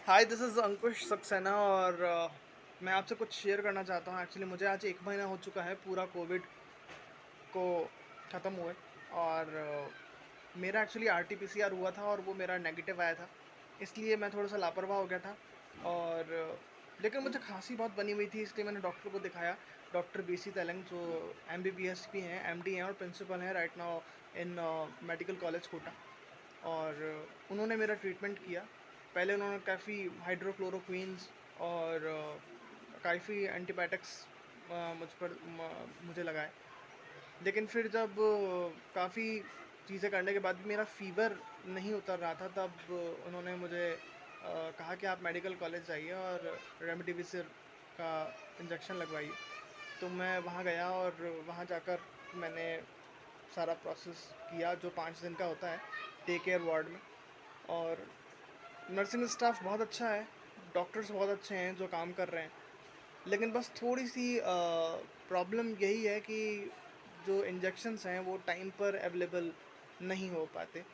Hi, this is अंकुश सक्सेना और मैं आपसे कुछ शेयर करना चाहता हूँ। एक्चुअली मुझे आज 1 महीना हो चुका है पूरा कोविड को ख़त्म हुए और मेरा एक्चुअली आरटी-पीसीआर हुआ था और वो मेरा नेगेटिव आया था। इसलिए मैं थोड़ा-सा लापरवाह हो गया था और लेकिन मुझे खाँसी बहुत बनी हुई थी, इसलिए मैंने डॉक्टर को दिखाया। डॉक्टर बीसी तेलंग जो एमबीबीएस भी हैं, एमडी हैं और प्रिंसिपल हैं right now in medical college Kota. और उन्होंने मेरा ट्रीटमेंट किया। पहले उन्होंने काफ़ी हाइड्रोक्लोरोक्वीन्स और काफ़ी एंटीबायोटिक्स मुझे लगाए। लेकिन फिर जब काफ़ी चीज़ें करने के बाद भी मेरा फ़ीवर नहीं उतर रहा था, तब उन्होंने मुझे कहा कि आप मेडिकल कॉलेज जाइए और रेमडेसिविर का इंजेक्शन लगवाइए। तो मैं वहाँ गया और वहाँ जाकर मैंने सारा प्रोसेस किया जो 5 दिन का होता है डे केयर वार्ड में। और नर्सिंग स्टाफ बहुत अच्छा है, डॉक्टर्स बहुत अच्छे हैं जो काम कर रहे हैं। लेकिन बस थोड़ी-सी प्रॉब्लम यही है कि जो इंजेक्शंस हैं वो टाइम पर अवेलेबल नहीं हो पाते।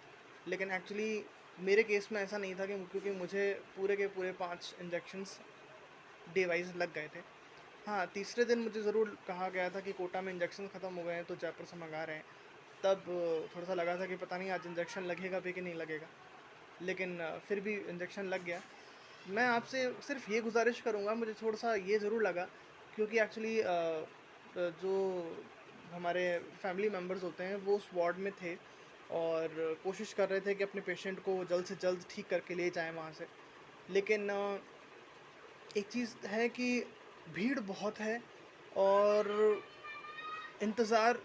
लेकिन एक्चुअली मेरे केस में ऐसा नहीं था कि क्योंकि मुझे पूरे के पूरे 5 इंजेक्शंस डे वाइज़ लग गए थे। हाँ, तीसरे दिन मुझे ज़रूर कहा गया था कि कोटा में इंजेक्शन ख़त्म हो गए हैं तो जयपुर से मँगा रहे हैं। तब थोड़ा-सा लगा था कि पता नहीं आज इंजेक्शन लगेगा भी कि नहीं लगेगा। लेकिन फिर भी इंजेक्शन लग गया। मैं आपसे सिर्फ़ ये गुज़ारिश करूँगा, मुझे थोड़ा-सा ये ज़रूर लगा क्योंकि एक्चुअली जो हमारे फैमिली मेंबर्स होते हैं वो उस वार्ड में थे और कोशिश कर रहे थे कि अपने पेशेंट को जल्द से जल्द ठीक करके ले जाएँ वहाँ से। लेकिन एक चीज़ है कि भीड़ बहुत है और इंतज़ार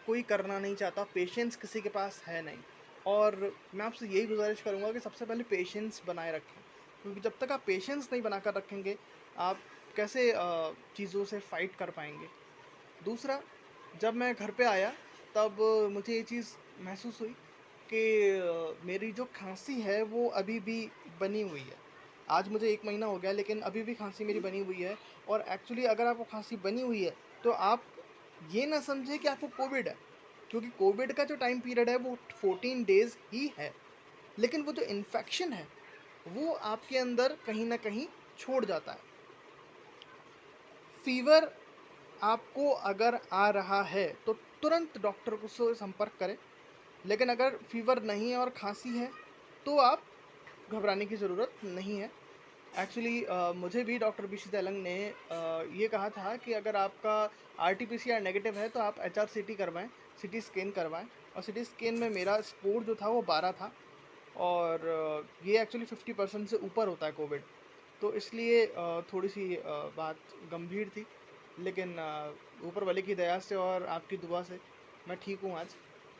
कोई करना नहीं चाहता, पेशेंस किसी के पास है नहीं। और मैं आपसे यही गुज़ारिश करूँगा कि सबसे पहले पेशेंस बनाए रखें, क्योंकि जब तक आप पेशेंस नहीं बनाकर रखेंगे, आप कैसे चीज़ों से फ़ाइट कर पाएँगे। दूसरा, जब मैं घर पे आया, तब मुझे ये चीज़ महसूस हुई कि मेरी जो खाँसी है, वो अभी भी बनी हुई है। आज मुझे 1 महीना हो गया, लेकिन अभी भी खाँसी मेरी बनी हुई है और एक्चुअली अगर आपको खाँसी बनी हुई है, तो आप ये ना समझें कि आपको कोविड है, क्योंकि कोविड का जो टाइम पीरियड है, वो 14 डेज़ ही है। लेकिन वो जो इन्फेक्शन है, वो आपके अंदर कहीं न कहीं छोड़ जाता है। फ़ीवर आपको अगर आ रहा है, तो तुरंत डॉक्टर को से संपर्क करें। लेकिन अगर फ़ीवर नहीं है और खाँसी है, तो आप घबराने की ज़रूरत नहीं है। एक्चुअली मुझे भी डॉक्टर बीसी तेलंग ने ये कहा था कि अगर आपका आरटी-पीसीआर नेगेटिव है, तो आप एचआरसीटी करवाएँ, सीटी स्कैन करवाएँ और सीटी स्कैन में मेरा स्कोर जो था, वो 12 था और ये एक्चुअली 50% से ऊपर होता है कोविड। तो इसलिए थोड़ी-सी बात गंभीर थी। लेकिन ऊपर वाले की दया से और आपकी दुआ से मैं ठीक हूँ आज।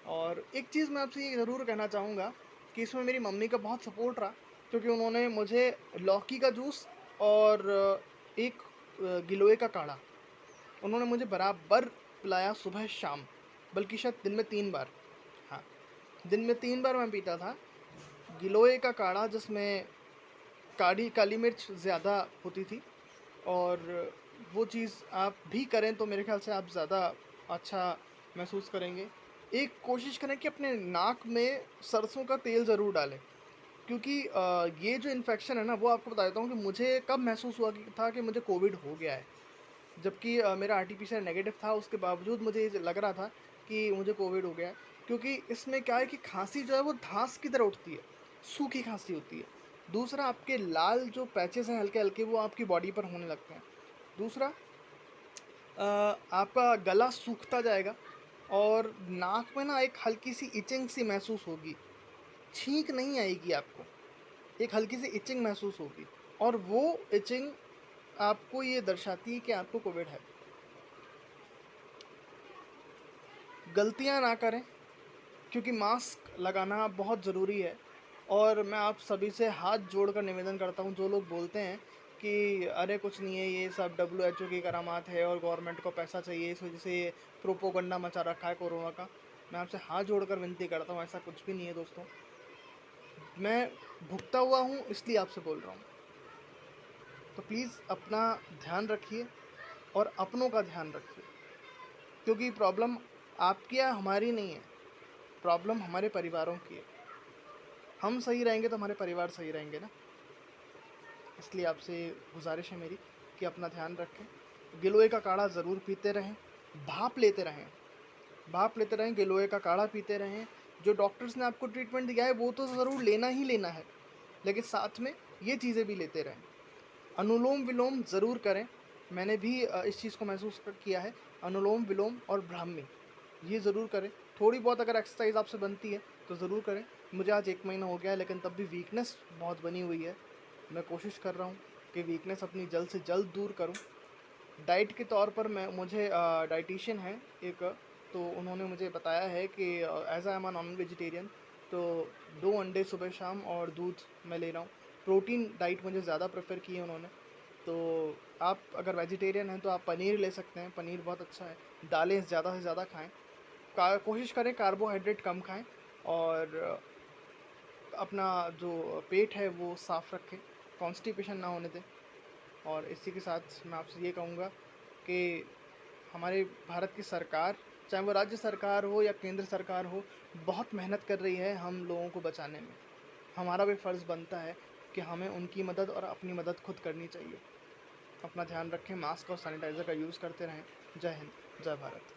और एक चीज़ मैं आपसे ये ज़रूर कहना चाहूँगा कि इसमें मेरी मम्मी का बहुत सपोर्ट रहा, क्योंकि उन्होंने मुझे लौकी का जूस और एक गिलोय का काढ़ा, उन्होंने मुझे बराबर पिलाया सुबह-शाम, बल्कि शायद दिन में 3 बार। हाँ, दिन में 3 बार मैं पीता था। गिलोय का काढ़ा जिसमें काली मिर्च ज़्यादा होती थी और वो चीज़ आप भी करें तो मेरे ख़्याल से आप ज़्यादा अच्छा महसूस करेंगे। एक कोशिश करें कि अपने नाक में सरसों का तेल ज़रूर डालें, क्योंकि ये जो इन्फेक्शन है ना, वो आपको बता देता हूँ कि मुझे कब महसूस हुआ कि था कि मुझे कोविड हो गया है। जबकि मेरा आरटी-पीसीआर नेगेटिव था, उसके बावजूद मुझे ये लग रहा था कि मुझे कोविड हो गया है। क्योंकि इसमें क्या है कि खाँसी जो है वो धास की तरह उठती है, सूखी खाँसी होती है। दूसरा, आपके लाल जो पैचेज़ हैं हल्के-हल्के, वो आपकी बॉडी पर होने लगते हैं। दूसरा, आपका गला सूखता जाएगा और नाक में ना एक हल्की-सी इचिंग सी महसूस होगी। छींक नहीं आएगी आपको, एक हल्की-सी इचिंग महसूस होगी और वो इचिंग आपको ये दर्शाती है कि आपको कोविड है। गलतियाँ ना करें, क्योंकि मास्क लगाना बहुत ज़रूरी है। और मैं आप सभी से हाथ जोड़कर निवेदन करता हूँ, जो लोग बोलते हैं कि अरे कुछ नहीं है, ये सब डब्ल्यूएचओ की करामात है और गवर्नमेंट को पैसा चाहिए, इस वजह से ये प्रोपोगंडा मचा रखा है कोरोना का। मैं आपसे हाथ जोड़कर विनती करता हूँ, ऐसा कुछ भी नहीं है दोस्तों। मैं भुगता हुआ हूँ, इसलिए आपसे बोल रहा हूँ। तो प्लीज़ अपना ध्यान रखिए और अपनों का ध्यान रखिए, क्योंकि प्रॉब्लम आपकी या हमारी नहीं है, प्रॉब्लम हमारे परिवारों की है। हम सही रहेंगे तो हमारे परिवार सही रहेंगे ना। इसलिए आपसे गुजारिश है मेरी कि अपना ध्यान रखें। गिलोय का काढ़ा ज़रूर पीते रहें, भाप लेते रहें, गिलोय का काढ़ा पीते रहें। जो डॉक्टर्स ने आपको ट्रीटमेंट दिया है वो तो ज़रूर लेना ही लेना है, लेकिन साथ में ये चीज़ें भी लेते रहें। अनुलोम-विलोम ज़रूर करें, मैंने भी इस चीज़ को महसूस किया है। अनुलोम-विलोम और ब्राह्मी, ये ज़रूर करें। थोड़ी बहुत अगर एक्सरसाइज़ आपसे बनती है तो ज़रूर करें। मुझे आज 1 महीना हो गया है, लेकिन तब भी वीकनेस बहुत बनी हुई है। मैं कोशिश कर रहा हूँ कि वीकनेस अपनी जल्द से जल्द दूर करूँ। डाइट के तौर पर मुझे डाइटिशियन है एक, तो उन्होंने मुझे बताया है कि as I am a non vegetarian, तो 2 अंडे सुबह शाम और दूध मैं ले रहा हूँ। प्रोटीन डाइट मुझे ज़्यादा प्रेफ़र की है उन्होंने। तो आप अगर वेजिटेरियन हैं तो आप पनीर ले सकते हैं, पनीर बहुत अच्छा है। दालें ज़्यादा से ज़्यादा खाएँ। कोशिश करें कार्बोहाइड्रेट कम खाएँ, और अपना जो पेट है वो साफ़ रखें, कॉन्स्टिपेशन ना होने दें। और इसी के साथ मैं आपसे ये कहूँगा कि हमारे भारत की सरकार, चाहे वो राज्य सरकार हो या केंद्र सरकार हो, बहुत मेहनत कर रही है हम लोगों को बचाने में। हमारा भी फ़र्ज़ बनता है कि हमें उनकी मदद और अपनी मदद खुद करनी चाहिए। अपना ध्यान रखें, मास्क और सैनिटाइज़र का यूज़ करते रहें। जय हिंद, जय भारत।